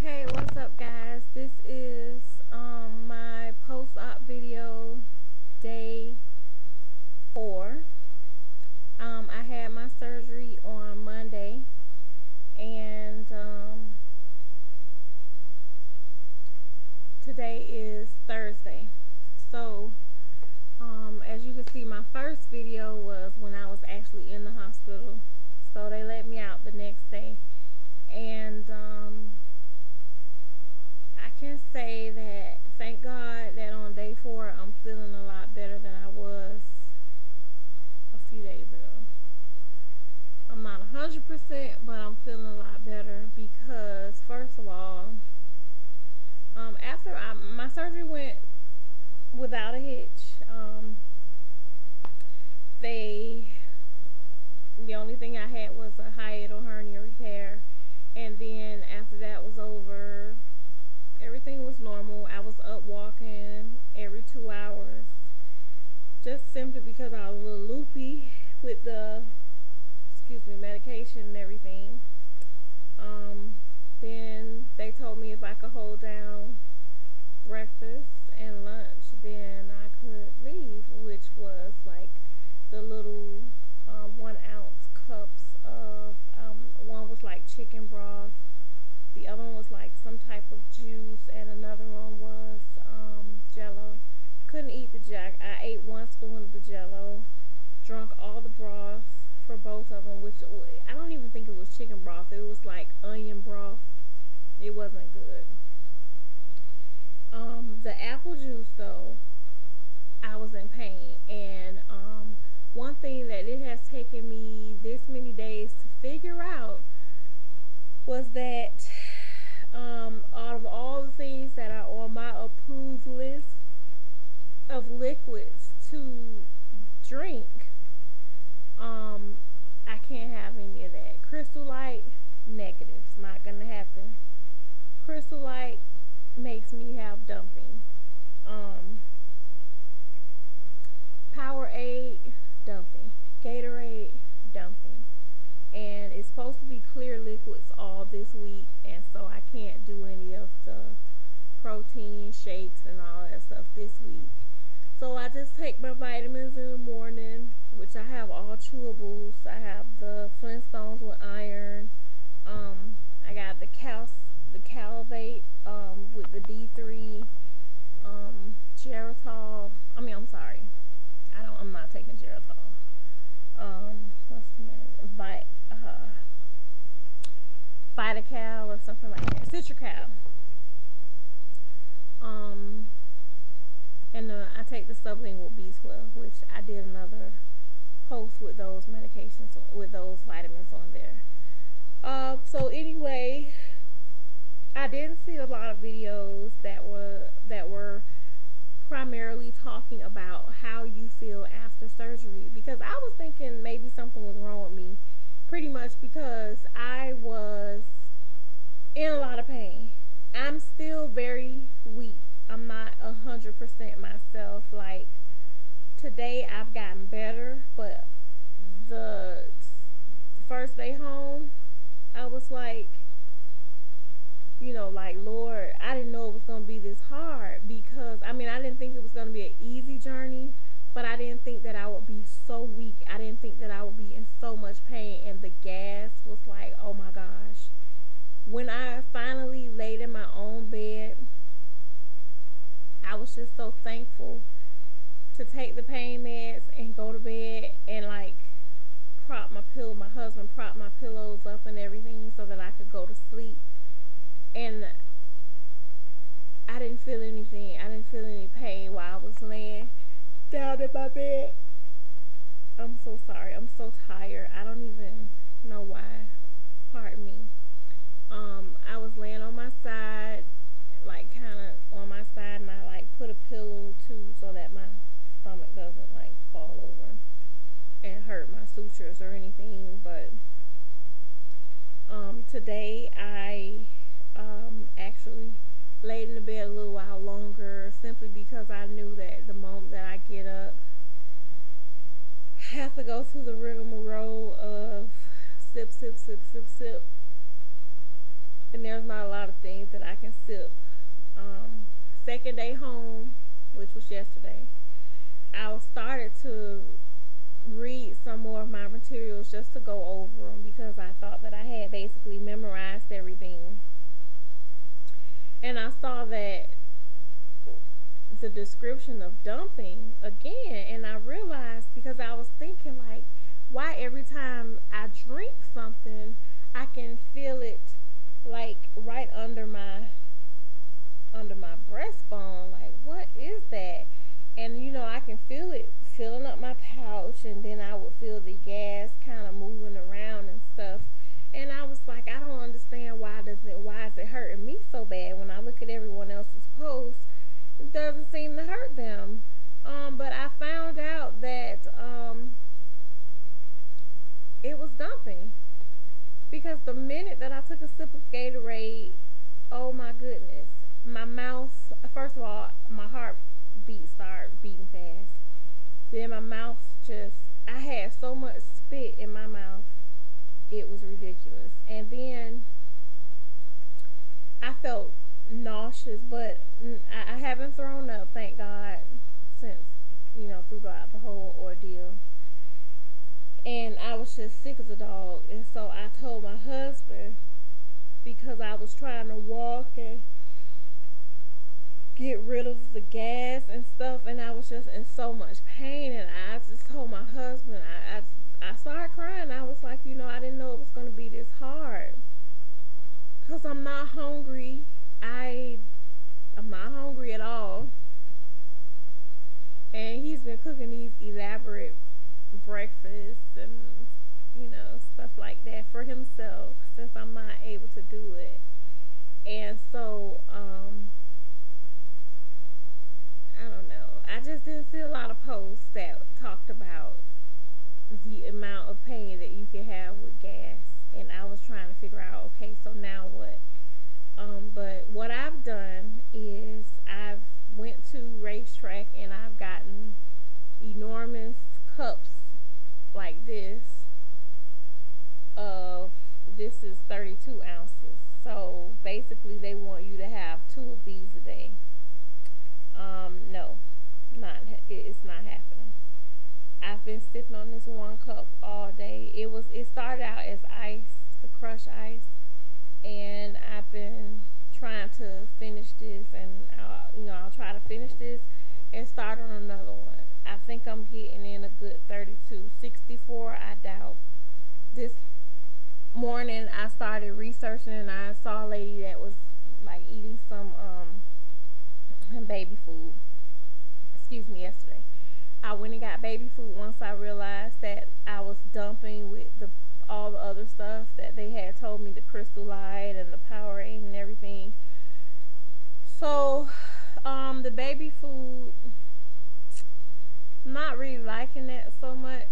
Hey, what's up, guys? This is my post-op video, day 4. I had my surgery on Monday, and today is Thursday. So, as you can see, my first video was when I was actually in the hospital. So they let me out the next day, and I can say that thank God that on day 4 I'm feeling a lot better than I was a few days ago. I'm not 100%, but I'm feeling a lot better because, first of all, after my surgery went without a hitch. They The only thing I had was a hiatal hernia repair, and then after that was over, everything was normal. I was up walking every 2 hours, just simply because I was a little loopy with the medication and everything. Then they told me if I could hold down breakfast and lunch, then I could leave, which was like the little 1 ounce cups of one was like chicken broth, the other one was like some type of juice, and another one was jello. Couldn't eat the jack. I ate 1 spoon of the jello, drunk all the broth for both of them, which I don't even think it was chicken broth. It was like onion broth. It wasn't good. The apple juice, though, I was in pain, and one thing that it has taken me this many days to figure out was that out of all the things that are on my approved list of liquids to drink, I can't have any of that. Crystal Light, negative. It's not gonna happen. Crystal Light makes me have dumping. Powerade, dumping. Gatorade, dumping. And it's supposed to be clear liquids all this week, and so I can't do any of the protein shakes and all that stuff this week. So I just take my vitamins in the morning, which I have all chewables. I have the Flintstones with iron. I got the Calvate with the D3, Geritol. I'm sorry. I'm not taking Geritol. What's the name? Vitacal or something like that. Citracal. And I take the sublingual B12, which I did another post with those medications, with those vitamins on there. So anyway, I didn't see a lot of videos that were primarily talking about how you feel after surgery, because I was thinking maybe something was wrong with me, pretty much because I was in a lot of pain. I'm still very weak. I'm not 100% myself. Like today I've gotten better, but the first day home I was like, like, Lord, I didn't know it was going to be this hard, because I didn't think it was going to be an easy journey, but I didn't think that I would be so weak. I didn't think that I would be in so much pain, and the gas was like, oh my gosh. When I finally laid in my own bed, I was just so thankful to take the pain meds and go to bed and like my husband propped my pillows up and everything so that I could go to sleep. And I didn't feel anything. I didn't feel any pain while I was laying down in my bed. I'm so sorry. I'm so tired. I don't even know why. Pardon me. I was laying on my side, like kind of on my side, and I like put a pillow too so that my stomach doesn't like fall over and hurt my sutures or anything. But today I actually laid in the bed a little while longer, simply because I knew that the moment that I get up, I have to go through the rigmarole of sip, sip, sip, sip, sip, and there's not a lot of things that I can sip. Um, Second day home, which was yesterday, I started to read some more of my materials just to go over them because I thought that I had basically memorized everything. And I saw that the description of dumping again, and I realized because I was thinking like, why every time I drink something, I can feel it like right under my breastbone. Like, what is that? And I can feel it filling up my pouch, and then I would feel the gas kind of moving around and stuff. And I was like, I don't understand why is it hurting me so bad when I look at everyone else's posts. It doesn't seem to hurt them. But I found out that it was dumping because the minute that I took a sip of Gatorade, oh my goodness, my mouth. First of all, my heartbeat started beating fast. Then my mouth just. I had so much spit in my mouth. It was ridiculous. And then I felt nauseous, but I haven't thrown up, thank God, since throughout the whole ordeal. And I was just sick as a dog, and so I told my husband because I was trying to walk and get rid of the gas and stuff, and I was just in so much pain, and I just told my husband, I started crying. I was like, I didn't know it was going to be this hard because I'm not hungry. I'm not hungry at all, and he's been cooking these elaborate breakfasts and stuff like that for himself since I'm not able to do it. And so I don't know. I just didn't see a lot of posts that talked about the amount of pain that you can have with gas, and I was trying to figure out, okay, so now what? But what I've done is I've went to racetrack and I've gotten enormous cups like this of this is 32 ounces. So basically they want you to have two of these a day. No, it's not happening. I've been sipping on this one cup all day. It started out as ice, the crushed ice, and I've been trying to finish this, and I'll try to finish this and start on another one. I think I'm getting in a good 32. 64, I doubt. This morning I started researching and I saw a lady that was like eating some baby food. Excuse me, yesterday. I went and got baby food once I realized that I was dumping with all the other stuff that they had told me, the Crystal Light and the Powerade and everything. So, the baby food, I'm not really liking that so much.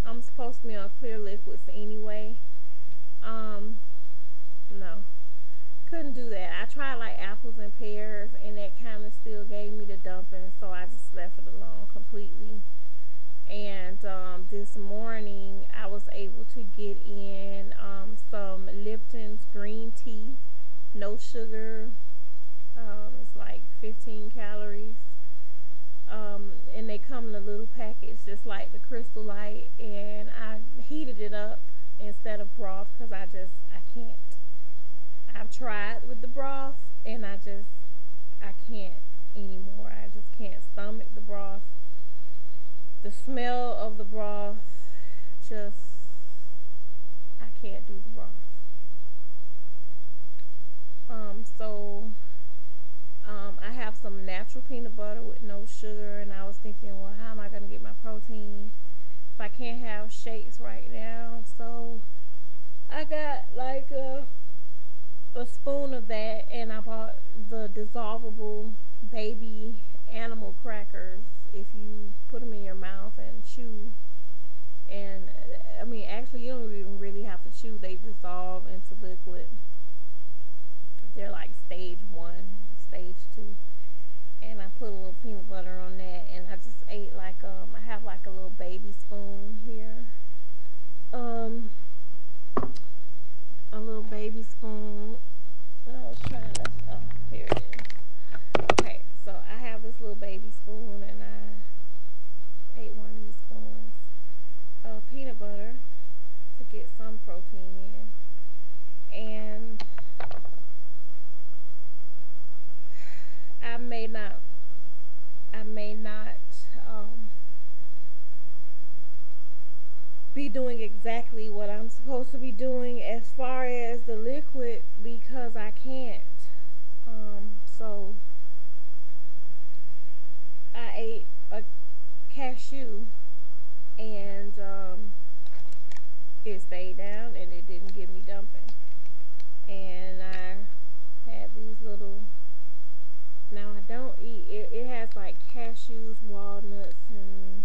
I'm supposed to be on clear liquids anyway. No, couldn't do that. I tried like apples and pears, and that kind of still gave me the dumping, so I just left it alone completely. And this morning I was able to get in some Lipton's green tea, no sugar. It's like 15 calories. And they come in a little package just like the Crystal Light, and I heated it up instead of broth because I can't. I've tried with the broth, and I can't anymore. I just can't stomach the broth. The smell of the broth, just, I can't do the broth. I have some natural peanut butter with no sugar, and I was thinking, well, how am I going to get my protein if I can't have shakes right now? So I got like a spoon of that, and I bought the dissolvable baby animal crackers. If you put them in your mouth and chew, and I mean, actually, you don't even really have to chew; they dissolve into liquid. They're like stage 1, stage 2, and I put a little peanut butter on that, and I just ate like I have like a little baby spoon here, a little baby spoon Trying to, oh, here it is. Okay, so I have this little baby spoon, and I ate one of these spoons of peanut butter to get some protein in, and I may not, I may not um, be doing exactly what I'm supposed to be doing as far as the liquid because I can't. So I ate a cashew, and it stayed down and it didn't give me dumping. And I had these little. Now I don't eat it. It has like cashews, walnuts, and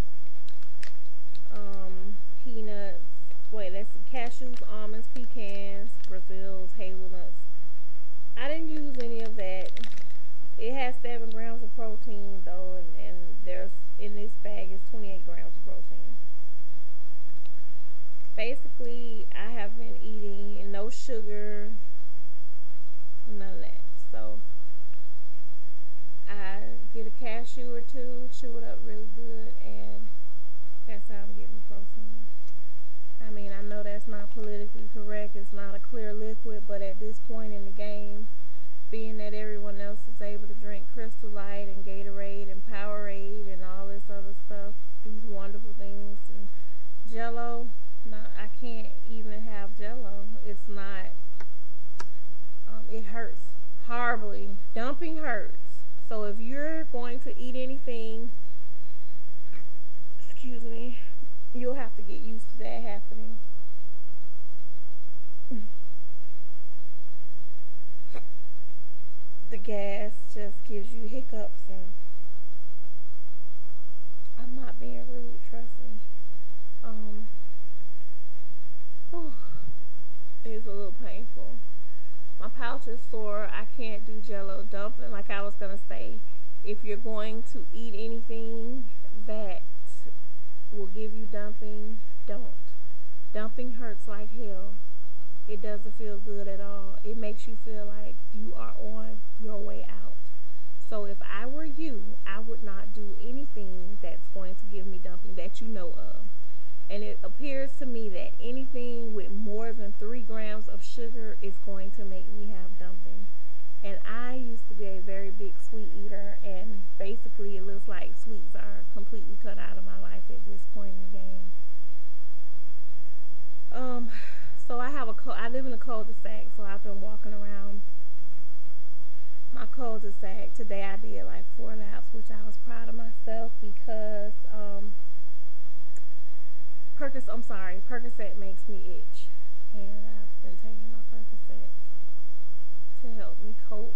peanuts. Wait, that's cashews, almonds, pecans, Brazils, hazelnuts. I didn't use any of that. It has 7 grams of protein though, and there's in this bag is 28 grams of protein. Basically, I have been eating no sugar, none of that. So I get a cashew or two, chew it up really good, and that's how I'm getting protein. I mean, I know that's not politically correct. It's not a clear liquid, but at this point in the game, being that everyone else is able to drink Crystal Light and Gatorade and Powerade and all this other stuff, these wonderful things, and Jello, no, I can't even have Jello. It's not. It hurts horribly. Dumping hurts. So if you're going to eat anything, excuse me, you'll have to get used to that happening. The gas just gives you hiccups, and I'm not being rude, trust me. Um, whew, it's a little painful. My pouch is sore. I can't do Jello dumping. Like I was gonna say, if you're going to eat anything that will give you dumping, don't. Dumping hurts like hell. It doesn't feel good at all. It makes you feel like you are on your way out. So if I were you, I would not do anything that's going to give me dumping that you know of. And it appears to me that anything with more than 3 grams of sugar is going to make me have dumping. And I used to be a very big sweet eater, and basically it looks like sweets are completely cut out of my life at this point in the game. Um, so I live in a cul-de-sac, so I've been walking around my cul-de-sac. Today I did like 4 laps, which I was proud of myself because Percocet makes me itch, and I've been taking my Percocet to help me cope.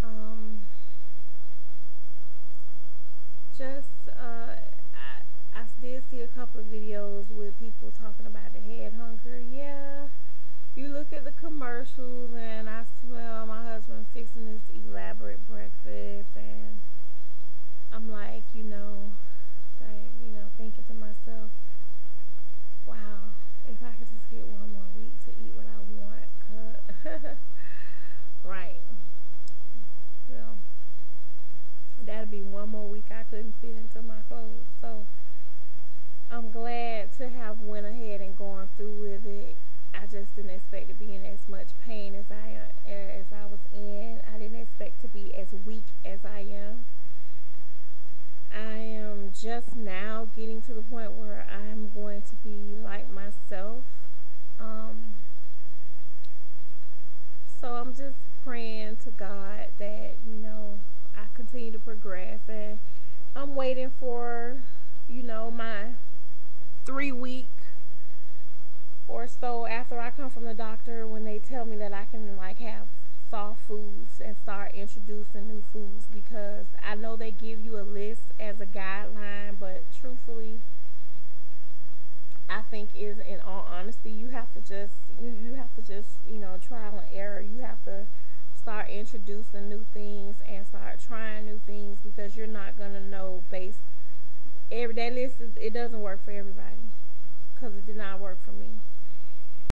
Um, just I did see a couple of videos with people talking about the head hunger. Yeah, you look at the commercials, and I smell my husband fixing this elaborate breakfast, and I'm like, thinking to myself, wow, if I could just get one more week to eat what I want, right? Well, that'd be one more week I couldn't fit into my clothes. So I'm glad to have went ahead and gone through with it. I just didn't expect to be in as much pain as I was in. I didn't expect to be as weak as I am. I am just now getting to the point where I'm going to be like myself. Um, so I'm just praying to God that, I continue to progress, and I'm waiting for, my 3 week or so after I come from the doctor, when they tell me that I can like have soft foods and start introducing new foods, because I know they give you a list as a guideline, but truthfully I think is in all honesty you have to just trial and error. You have to start introducing new things and start trying new things, because you're not gonna know that list it doesn't work for everybody, because it did not work for me.